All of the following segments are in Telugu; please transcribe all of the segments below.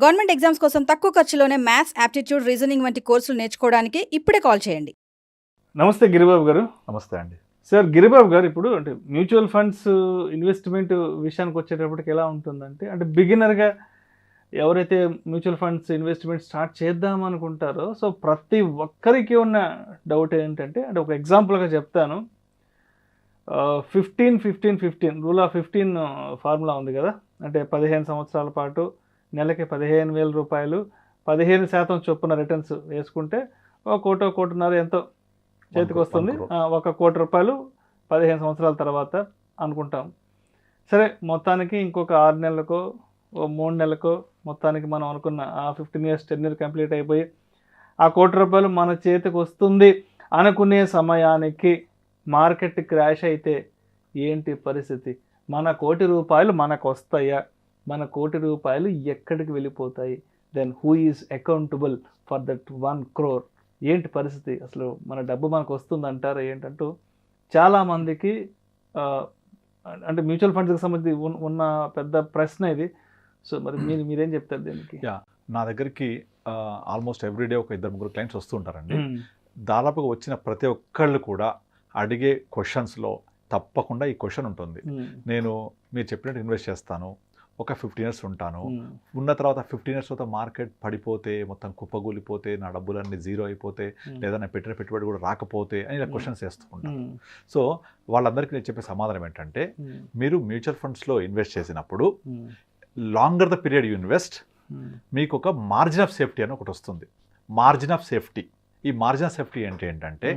గవర్నమెంట్ ఎగ్జామ్స్ కోసం తక్కువ ఖర్చులోనే మ్యాథ్స్, యాప్టిట్యూడ్, రీజనింగ్ వంటి కోర్సులు నేర్చుకోవడానికి ఇప్పుడే కాల్ చేయండి. నమస్తే గిరిబాబు గారు. నమస్తే అండి సార్, గిరిబాబు గారు, ఇప్పుడు అంటే మ్యూచువల్ ఫండ్స్ ఇన్వెస్ట్మెంట్ విషయానికి వచ్చేటప్పటికి ఎలా ఉంటుందంటే, అంటే బిగినర్గా ఎవరైతే మ్యూచువల్ ఫండ్స్ ఇన్వెస్ట్మెంట్ స్టార్ట్ చేద్దాం అనుకుంటారో, సో ప్రతి ఒక్కరికి ఉన్న డౌట్ ఏంటంటే, అంటే ఒక ఎగ్జాంపుల్గా చెప్తాను. 15-15-15 రూల్ ఆఫ్ 15 ఫార్ములా ఉంది కదా. అంటే 15 సంవత్సరాల పాటు నెలకి 15,000 రూపాయలు 15% చొప్పున రిటర్న్స్ వేసుకుంటే 1 కోటిన్నర ఎంతో చేతికి వస్తుంది. 1 కోటి రూపాయలు 15 సంవత్సరాల తర్వాత అనుకుంటాం. సరే, మొత్తానికి ఇంకొక 6 నెలలకో 3 నెలలకో మొత్తానికి మనం అనుకున్న ఆ 15 years టెన్యూర్ కంప్లీట్ అయిపోయి ఆ 1 కోటి రూపాయలు మన చేతికి వస్తుంది అనుకునే సమయానికి మార్కెట్ క్రాష్ అయితే ఏంటి పరిస్థితి? మన 1 కోటి రూపాయలు మనకు వస్తాయా? మన 1 కోటి రూపాయలు ఎక్కడికి వెళ్ళిపోతాయి? Then who is accountable for that 1 crore? ఏంటి పరిస్థితి? అసలు మన డబ్బు మనకు వస్తుందంటారా ఏంటంటూ చాలామందికి అంటే మ్యూచువల్ ఫండ్స్కి సంబంధించి ఉన్న పెద్ద ప్రశ్న ఇది. సో మరి మీరేం చెప్తారు దీనికి? నా దగ్గరికి ఆల్మోస్ట్ ఎవ్రీడే ఒక 2-3 క్లయింట్స్ వస్తుంటారండి. దాదాపుగా వచ్చిన ప్రతి ఒక్కళ్ళు కూడా అడిగే క్వశ్చన్స్లో తప్పకుండా ఈ క్వశ్చన్ ఉంటుంది. నేను మీరు చెప్పినట్టు ఇన్వెస్ట్ చేస్తాను, ఒక 15 years ఉంటాను, ఉన్న తర్వాత 15 years తర్వాత మార్కెట్ పడిపోతే, మొత్తం కుప్పగూలిపోతే, నా డబ్బులన్నీ జీరో అయిపోతే, లేదా నేను పెట్టిన పెట్టుబడి కూడా రాకపోతే అని ఇలా క్వశ్చన్స్ వేస్తూ ఉంటాను. సో వాళ్ళందరికీ నేను చెప్పే సమాధానం ఏంటంటే, మీరు మ్యూచువల్ ఫండ్స్లో ఇన్వెస్ట్ చేసినప్పుడు longer the period you invest, మీకు ఒక మార్జిన్ ఆఫ్ సేఫ్టీ అని ఒకటి వస్తుంది. Margin of safety. ఈ మార్జిన్ ఆఫ్ సేఫ్టీ ఏంటంటే,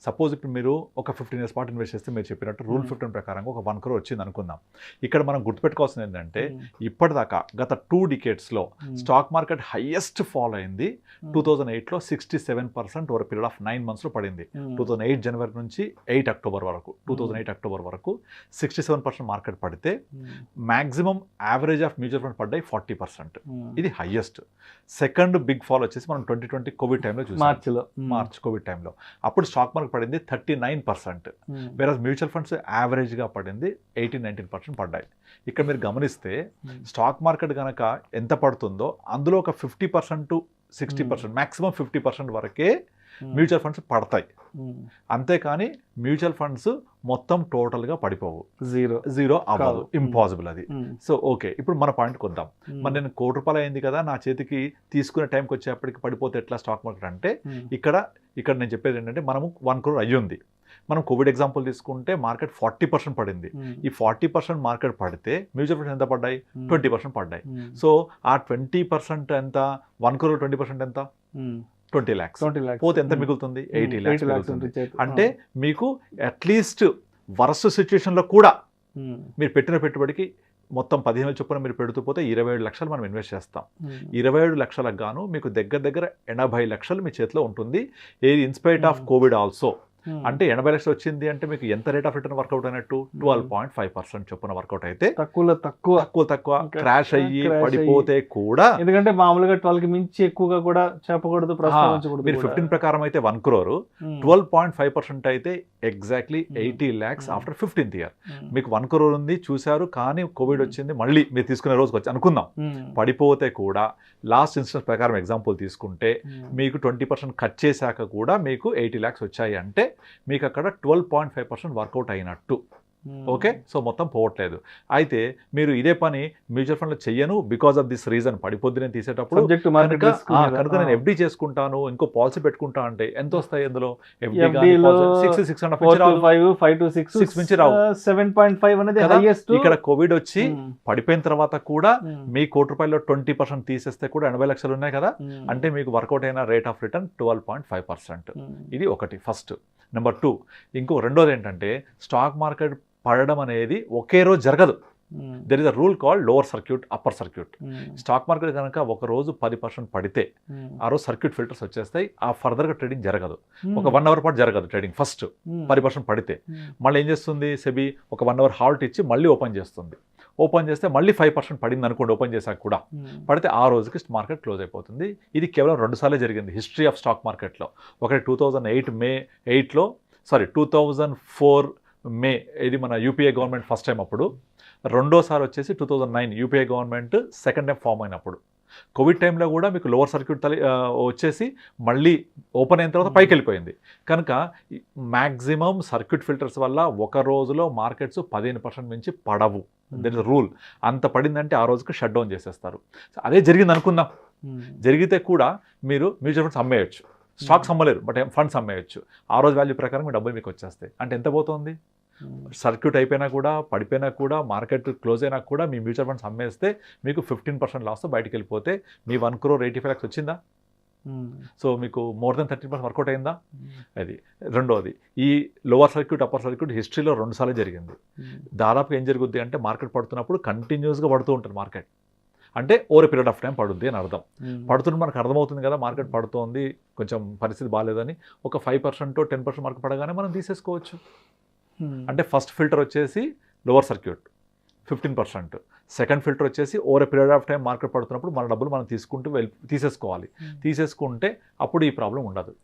సపోజ్ ఇప్పుడు మీరు ఒక 15 years పాటు ఇన్వెస్ట్ చేస్తే, మీరు చెప్పినట్టు రూల్ 15 ప్రకారంగా ఒక 1 crore వచ్చింది అనుకుందాం. ఇక్కడ మనం గుర్తుపెట్టుకోవాల్సింది ఏంటంటే, ఇప్పటిదాకా గత 2 decadesలో స్టాక్ మార్కెట్ హైయెస్ట్ ఫాల్ అయింది 2008లో 67% ఓవర్ పీరియడ్ ఆఫ్ 9 monthsలో పడింది. 2008 జనవరి నుంచి 8 అక్టోబర్ వరకు 2008 అక్టోబర్ వరకు 67% మార్కెట్ పడితే, maximum average of mutual fund పడ్డాయి 40%. ఇది హైయెస్ట్. సెకండ్ బిగ్ ఫాల్ వచ్చేసి మనం 2020 కోవిడ్ టైంలో చూసాం. మార్చ్ కోవిడ్ టైంలో అప్పుడు స్టాక్ మార్కెట్ పడింది 39%, వేరే మ్యూచువల్ ఫండ్స్ యావరేజ్గా పడింది 18-19% పడ్డాయి. ఇక్కడ మీరు గమనిస్తే స్టాక్ మార్కెట్ కనుక ఎంత పడుతుందో అందులో ఒక 50-60%, మ్యాక్సిమం 50% వరకే మ్యూచువల్ ఫండ్స్ పడతాయి. అంతేకాని మ్యూచువల్ ఫండ్స్ మొత్తం టోటల్గా పడిపోవు, జీరో అవ్వదు, ఇంపాసిబుల్ అది. సో ఓకే, ఇప్పుడు మన పాయింట్కి వద్దాం. మరి నేను 1 కోటి రూపాయలు అయింది కదా, నా చేతికి తీసుకునే టైంకి వచ్చేప్పటికి పడిపోతే ఎట్లా స్టాక్ మార్కెట్ అంటే, ఇక్కడ నేను చెప్పేది ఏంటంటే, మనము 1 crore అయ్యింది. మనం కోవిడ్ ఎగ్జాంపుల్ తీసుకుంటే మార్కెట్ 40% పడింది. ఈ 40% మార్కెట్ పడితే మ్యూచువల్ ఫండ్స్ ఎంత పడ్డాయి? 20% పడ్డాయి. సో ఆ 20% ఎంత? 1 crore 20% ఎంత? 20 lakhs. పోతే ఎంత మిగులుతుంది? 80 lakhs మిగులుతుంది. అంటే మీకు అట్లీస్ట్ వర్స్ట్ సిచ్యువేషన్లో కూడా మీరు పెట్టిన పెట్టుబడికి మొత్తం 15,000 చొప్పున మీరు పెడుతూ పోతే 27 లక్షలు మనం ఇన్వెస్ట్ చేస్తాం. 27 లక్షలకు గాను మీకు దగ్గర 80 లక్షలు మీ చేతిలో ఉంటుంది. ఏది ఇన్స్పైట్ ఆఫ్ కోవిడ్ ఆల్సో. అంటే 80 లక్షలు వచ్చింది అంటే మీకు ఎంత రేట్ ఆఫ్ రిటర్న్ వర్కౌట్ అయినట్టు? 12.5% చొప్పున వర్కౌట్ అయితే, తక్కువ క్రాష్ అయ్యి పడిపోతే కూడా, ఎందుకంటే మామూలుగా 12కి మించి ఎక్కువగా కూడా చెప్పకూడదు. మీరు 15 ప్రకారం అయితే 1 crore, 12.5% అయితే exactly 80 lakhs after 15th year. మీకు 1 crore ఉంది, చూశారు, కానీ కోవిడ్ వచ్చింది, మళ్ళీ మీరు తీసుకునే రోజుకి వచ్చి అనుకుందాం పడిపోతే కూడా, లాస్ట్ ఇన్స్టెన్స్ ప్రకారం ఎగ్జాంపుల్ తీసుకుంటే మీకు 20% కట్ చేశాక కూడా మీకు 80 lakhs వచ్చాయి అంటే మీకు అక్కడ 12.5% వర్కౌట్ అయినట్టు. ఓకే, సో మొత్తం పోవట్లేదు. అయితే మీరు ఇదే పని మ్యూచువల్ ఫండ్లో చెయ్యను బికాస్ ఆఫ్ దిస్ రీజన్, పడిపోద్ది నేను తీసేటప్పుడు కనుక నేను ఎఫ్డీ చేసుకుంటాను, ఇంకో పాలసీ పెట్టుకుంటా అంటే ఎంత వస్తాయి అందులో? ఇక్కడ కోవిడ్ వచ్చి పడిపోయిన తర్వాత కూడా మీ 1 కోటి రూపాయల్లో 20% తీసేస్తే కూడా 80 లక్షలు ఉన్నాయి కదా. అంటే మీకు వర్కౌట్ అయిన రేట్ ఆఫ్ రిటర్న్ 12.5%. ఇది ఒకటి, ఫస్ట్. నెంబర్ 2, ఇంకో రెండోది ఏంటంటే, స్టాక్ మార్కెట్ పడడం అనేది ఒకే రోజు జరగదు. There is a rule called lower circuit, upper circuit. Stock market కనుక ఒక రోజు 10% పడితే ఆ రోజు సర్క్యూట్ ఫిల్టర్స్ వచ్చేస్తాయి, ఆ ఫర్దర్గా ట్రేడింగ్ జరగదు. ఒక 1 hour పాటు జరగదు ట్రేడింగ్. ఫస్ట్ 10% పడితే మళ్ళీ ఏం చేస్తుంది సెబీ? ఒక 1 hour హాల్ట్ ఇచ్చి మళ్ళీ ఓపెన్ చేస్తుంది. ఓపెన్ చేస్తే మళ్ళీ 5% పడింది అనుకోండి, ఓపెన్ చేశాక కూడా పడితే ఆ రోజుకి మార్కెట్ క్లోజ్ అయిపోతుంది. ఇది కేవలం 2 సార్లే జరిగింది హిస్టరీ ఆఫ్ స్టాక్ మార్కెట్లో. ఒకటి 2004 మే, ఇది మన యూపీఏ గవర్నమెంట్ ఫస్ట్ టైం అప్పుడు. రెండోసారి వచ్చేసి 2009 UPA government second time form అయినప్పుడు. కోవిడ్ టైంలో కూడా మీకు లోవర్ సర్క్యూట్ వచ్చేసి మళ్ళీ ఓపెన్ అయిన తర్వాత పైకి వెళ్ళిపోయింది. కనుక మ్యాక్సిమం సర్క్యూట్ ఫిల్టర్స్ వల్ల ఒక రోజులో మార్కెట్స్ 15% మించి పడవు. That is rule. అంత పడిందంటే ఆ రోజుకి షట్ డౌన్ చేసేస్తారు. అదే జరిగింది అనుకుందాం. జరిగితే కూడా మీరు మ్యూచువల్ ఫండ్స్ అమ్మేయచ్చు. స్టాక్స్ అమ్మలేరు, బట్ ఫండ్స్ అమ్మేయచ్చు. ఆ రోజు వాల్యూ ప్రకారం మీ డబ్బులు మీకు వచ్చేస్తాయి. అంటే ఎంత పోతుంది? సర్క్యూట్ అయిపోయినా కూడా, పడిపోయినా కూడా, మార్కెట్ క్లోజ్ అయినా కూడా మీ మ్యూచువల్ ఫండ్స్ అమ్మేస్తే మీకు 15% లాస్ బయటికి వెళ్ళిపోతే మీ 1 crore 85 lakhs వచ్చిందా? సో మీకు మోర్ దెన్ 30% వర్కౌట్ అయిందా? అది రెండోది. ఈ లోవర్ సర్క్యూట్ అప్పర్ సర్క్యూట్ హిస్టరీలో 2 సార్లు జరిగింది. దాదాపు ఏం జరుగుద్ది అంటే మార్కెట్ పడుతున్నప్పుడు కంటిన్యూస్గా పడుతూ ఉంటుంది. మార్కెట్ అంటే ఓవర్ పీరియడ్ ఆఫ్ టైం పడుద్ది అని అర్థం. పడుతున్న మనకు అర్థమవుతుంది కదా, మార్కెట్ పడుతోంది, కొంచెం పరిస్థితి బాగాలేదని. ఒక 5% 10% మార్కెట్ పడగానే మనం తీసేసుకోవచ్చు. అంటే ఫస్ట్ ఫిల్టర్ వచ్చేసి లోవర్ సర్క్యూట్ 15%, సెకండ్ ఫిల్టర్ వచ్చేసి over period of time market పడుతున్నప్పుడు మన డబ్బులు మనం తీసేసుకోవాలి. తీసేసుకుంటే అప్పుడు ఈ ప్రాబ్లం ఉండదు.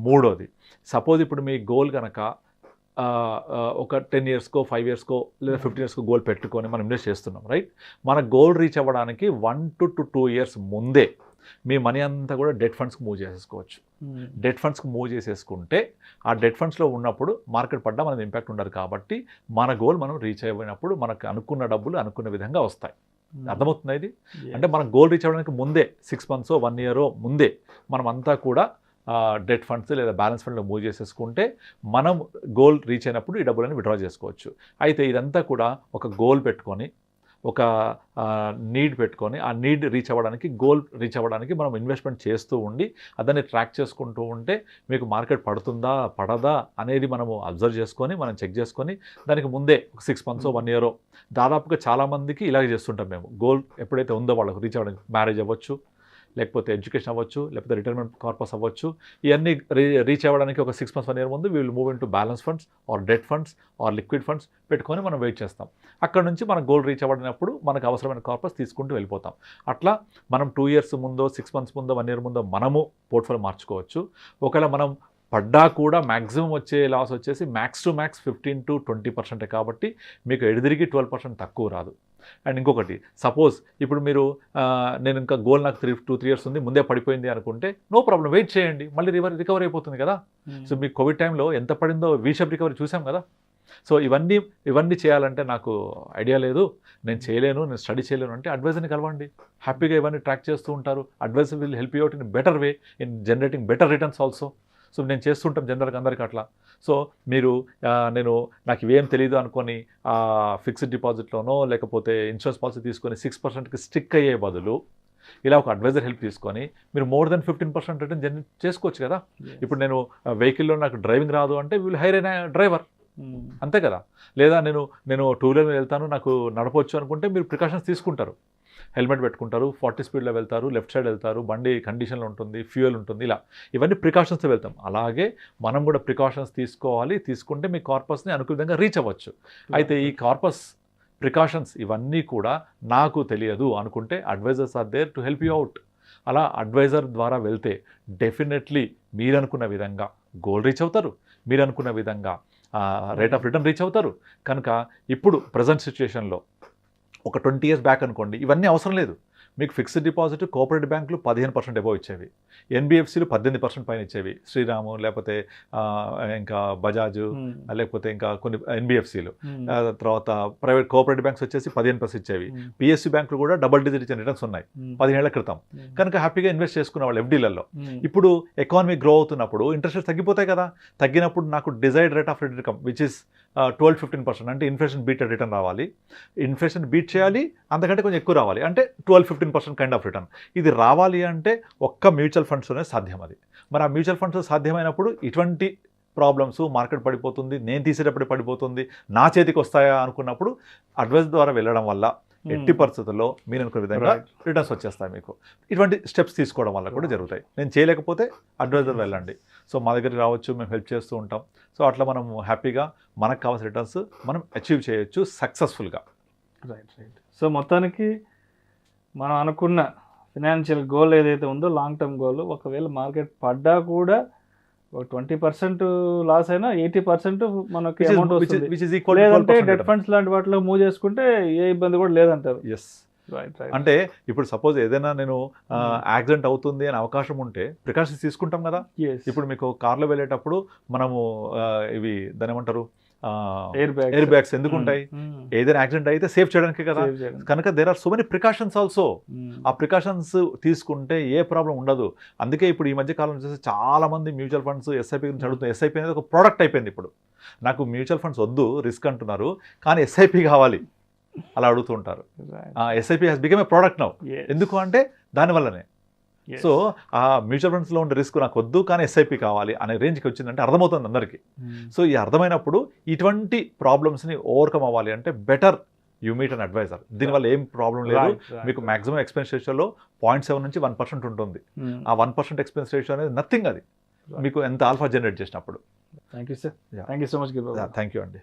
మూడోది, సపోజ్ ఇప్పుడు మీ గోల్ కనుక ఒక 10 yearsకో 5 yearsకో లేదా 15 yearsకో గోల్ పెట్టుకొని మనం ఇన్వెస్ట్ చేస్తున్నాం, రైట్? మన గోల్ రీచ్ అవ్వడానికి 1 to 2 years ముందే మీ మనీ అంతా కూడా డెట్ ఫండ్స్కి మూవ్ చేసేసుకోవచ్చు. డెట్ ఫండ్స్కి మూవ్ చేసేసుకుంటే ఆ డెట్ ఫండ్స్లో ఉన్నప్పుడు మార్కెట్ పడ్డా మనది ఇంపాక్ట్ ఉండదు. కాబట్టి మన గోల్ మనం రీచ్ అయినప్పుడు మనకు అనుకున్న డబ్బులు అనుకున్న విధంగా వస్తాయి. అర్థమవుతుంది ఇది? అంటే మన గోల్ రీచ్ అవ్వడానికి ముందే 6 months 1 year ముందే మనం అంతా కూడా డెట్ ఫండ్స్ లేదా బ్యాలెన్స్ ఫండ్లో మూవ్ చేసేసుకుంటే మనం గోల్ రీచ్ అయినప్పుడు ఈ డబ్బులని విడ్రా చేసుకోవచ్చు. అయితే ఇదంతా కూడా ఒక గోల్ పెట్టుకొని, ఒక నీడ్ పెట్టుకొని, ఆ నీడ్ రీచ్ అవ్వడానికి, గోల్ రీచ్ అవ్వడానికి మనం ఇన్వెస్ట్మెంట్ చేస్తూ ఉండి దాన్ని ట్రాక్ చేసుకుంటూ ఉంటే మీకు మార్కెట్ పడుతుందా పడదా అనేది మనము అబ్జర్వ్ చేసుకొని, మనం చెక్ చేసుకొని దానికి ముందే ఒక 6 months 1 year దాదాపుగా చాలామందికి ఇలాగే చేస్తుంటాం మేము. గోల్ ఎప్పుడైతే ఉందో వాళ్ళకు రీచ్ అవ్వడానికి, మ్యారేజ్ అవ్వచ్చు, లేకపోతే ఎడ్యుకేషన్ అవ్వచ్చు, లేకపోతే రిటైర్మెంట్ కార్పస్ అవ్వచ్చు, ఇవన్నీ రీచ్ అవ్వడానికి ఒక 6 months 1 year ముందు we will move in to balance funds or debt funds or liquid funds పెట్టుకొని మనం వెయిట్ చేస్తాం. అక్కడ నుంచి మన గోల్ రీచ్ అవ్వడినప్పుడు మనకు అవసరమైన కార్పస్ తీసుకుంటూ వెళ్ళిపోతాం. అట్లా మనం 2 years ముందో 6 months ముందో 1 year ముందో మనము పోర్ట్ఫోలియో మార్చుకోవచ్చు. ఒకవేళ మనం పడ్డా కూడా మ్యాక్సిమం వచ్చే లాస్ వచ్చేసి మ్యాక్స్ టు మ్యాక్స్ 15 to 20% కాబట్టి మీకు ఎడిదిరిగి 12% తక్కువ రాదు. అండ్ ఇంకొకటి, సపోజ్ ఇప్పుడు మీరు నేను ఇంకా గోల్ నాకు 2-3 years ఉంది, ముందే పడిపోయింది అనుకుంటే నో ప్రాబ్లం, వెయిట్ చేయండి, మళ్ళీ రికవర్ అయిపోతుంది కదా. సో మీకు కోవిడ్ టైంలో ఎంత పడిందో వీషప్ రికవరీ చూసాం కదా. సో ఇవన్నీ చేయాలంటే నాకు ఐడియా లేదు, నేను చేయలేను, నేను స్టడీ చేయలేను అంటే అడ్వైజర్ని కలవండి. హ్యాపీగా ఇవన్నీ ట్రాక్ చేస్తూ ఉంటారు. Advisor will help you out in better way in generating better returns also. So నేను చేస్తుంటాం జనరల్గా అందరికీ అట్లా. సో మీరు నాకు ఇవేం తెలియదు అనుకొని ఫిక్స్డ్ డిపాజిట్లోనో లేకపోతే ఇన్సూరెన్స్ పాలసీ తీసుకొని 6%కి స్టిక్ అయ్యే బదులు ఇలా ఒక అడ్వైజర్ హెల్ప్ తీసుకొని మీరు మోర్ దెన్ 15% రిటర్న్ జనరేట్ చేసుకోవచ్చు కదా. ఇప్పుడు నేను వెహికల్లో నాకు డ్రైవింగ్ రాదు అంటే విల్ హైర్ ఏ డ్రైవర్, అంతే కదా. లేదా నేను 2-wheeler మీద వెళ్తాను, నాకు నడపవచ్చు అనుకుంటే మీరు ప్రికాషన్స్ తీసుకుంటారు. హెల్మెట్ పెట్టుకుంటారు, 40 స్పీడ్లో వెళ్తారు, లెఫ్ట్ సైడ్ వెళ్తారు, బండి కండిషన్లో ఉంటుంది, ఫ్యూయల్ ఉంటుంది, ఇలా ఇవన్నీ ప్రికాషన్స్తో వెళ్తాం. అలాగే మనం కూడా ప్రికాషన్స్ తీసుకోవాలి. తీసుకుంటే మీ కార్పస్ని అనుకున్న విధంగా రీచ్ అవ్వచ్చు. అయితే ఈ కార్పస్ ప్రికాషన్స్ ఇవన్నీ కూడా నాకు తెలియదు అనుకుంటే advisors are there to help you out. అలా అడ్వైజర్ ద్వారా వెళ్తే డెఫినెట్లీ మీరు అనుకున్న విధంగా గోల్ రీచ్ అవుతారు, మీరు అనుకున్న విధంగా రేట్ ఆఫ్ రిటర్న్ రీచ్ అవుతారు. కనుక ఇప్పుడు ప్రజెంట్ సిచ్యుయేషన్లో ఒక 20 years బ్యాక్ అనుకోండి, ఇవన్నీ అవసరం లేదు. మీకు ఫిక్స్డ్ డిపాజిట్ కోఆపరేటివ్ బ్యాంకులు 15% అబోవ్ ఇచ్చేవి, ఎన్బిఎఫ్సిలు 18% పైన ఇచ్చేవి, శ్రీరాము లేకపోతే ఇంకా బజాజు లేకపోతే ఇంకా కొన్ని ఎన్బిఎఫ్సిలు, తర్వాత ప్రైవేట్ కోఆపరేటివ్ బ్యాంక్స్ వచ్చేసి 15% ఇచ్చేవి. పిఎస్యు బ్యాంకులు కూడా డబుల్ డిజిట్ ఇచ్చిన రిటర్న్స్ ఉన్నాయి 10 ఏళ్ల క్రితం. కనుక హ్యాపీగా ఇన్వెస్ట్ చేసుకున్న వాళ్ళు ఎఫ్డీలలో. ఇప్పుడు ఎకానమీ గ్రో అవుతున్నప్పుడు ఇంట్రెస్ట్ రేట్స్ తగ్గిపోతాయి కదా. తగ్గినప్పుడు నాకు desired rate of return which is 12-15%, అంటే ఇన్ఫ్లేషన్ బీట్ రిటర్న్ రావాలి. ఇన్ఫ్లేషన్ బీట్ చేయాలి, అంతకంటే కొంచెం ఎక్కువ రావాలి, అంటే 12-15% కైండ్ ఆఫ్ రిటర్న్. ఇది రావాలి అంటే ఒక్క మ్యూచువల్ ఫండ్స్లోనే సాధ్యం అది. మరి ఆ మ్యూచువల్ ఫండ్స్ సాధ్యమైనప్పుడు ఇటువంటి ప్రాబ్లమ్స్, మార్కెట్ పడిపోతుంది, నేను తీసేటప్పుడు పడిపోతుంది, నా చేతికి వస్తాయా అనుకున్నప్పుడు అడ్వైస్ ద్వారా వెళ్ళడం వల్ల ఎట్టి పరిస్థితుల్లో మీరు అనుకునే విధంగా రిటర్న్స్ వచ్చేస్తాయి మీకు. ఇటువంటి స్టెప్స్ తీసుకోవడం వల్ల కూడా జరుగుతాయి. నేను చేయలేకపోతే అడ్వైజర్ వెళ్ళండి. సో మా దగ్గరికి రావచ్చు, మేము హెల్ప్ చేస్తూ ఉంటాం. సో అట్లా మనం హ్యాపీగా మనకు కావాల్సిన రిటర్న్స్ మనం అచీవ్ చేయొచ్చు సక్సెస్ఫుల్గా. రైట్. సో మొత్తానికి మనం అనుకున్న ఫినాన్షియల్ గోల్ ఏదైతే ఉందో, లాంగ్ టర్మ్ గోల్, ఒకవేళ మార్కెట్ పడ్డా కూడా ఒక 20% లాస్ అయినా 80% మనకి అమౌంట్ వస్తుంది. లేదంటే డెట్ ఫండ్స్ లాంటి వాటిలో మూవ్ చేసుకుంటే ఏ ఇబ్బంది కూడా లేదంటారు. ఎస్, అంటే ఇప్పుడు సపోజ్ ఏదైనా నేను యాక్సిడెంట్ అవుతుంది అనే అవకాశం ఉంటే ప్రికాషన్స్ తీసుకుంటాం కదా. ఇప్పుడు మీకు కార్లో వెళ్ళేటప్పుడు మనము ఇవి దాని ఏమంటారు ఎయిర్ బ్యాగ్స్ ఎందుకు ఉంటాయి? ఏదైనా యాక్సిడెంట్ అయితే సేఫ్ చేయడానికి కదా. కనుక there are so many precautions also. ఆ ప్రికాషన్స్ తీసుకుంటే ఏ ప్రాబ్లం ఉండదు. అందుకే ఇప్పుడు ఈ మధ్య కాలం చూస్తే చాలా మంది మ్యూచువల్ ఫండ్స్ ఎస్ఐపి గురించి అడుగుతున్నారు. ఎస్ఐపి అనేది ఒక ప్రోడక్ట్ అయిపోయింది ఇప్పుడు. నాకు మ్యూచువల్ ఫండ్స్ వద్దు, రిస్క్ అంటున్నారు, కానీ ఎస్ఐపి కావాలి అలా అడుగుతుంటారు. SIP has become a product now. ఎందుకు అంటే దానివల్లనే. సో ఆ మ్యూచువల్ ఫండ్స్లో ఉండే రిస్క్ నాకు వద్దు కానీ ఎస్ఐపి కావాలి అనే రేంజ్కి వచ్చిందంటే అర్థమవుతుంది అందరికీ. సో ఈ అర్థమైనప్పుడు ఇటువంటి ప్రాబ్లమ్స్ని ఓవర్కమ్ అవ్వాలి అంటే better you meet an advisor. దీనివల్ల ఏం ప్రాబ్లం లేదు. మీకు మాక్సిమం ఎక్స్పెన్స్ రేషియోలో 0.7 నుంచి 1% ఉంటుంది. ఆ 1% ఎక్స్పెన్స్ రేషియో అనేది నథింగ్. అది మీకు ఎంత ఆల్ఫా జనరేట్ చేసినప్పుడు. Thank you sir. Thank you so much. Thank you అండి.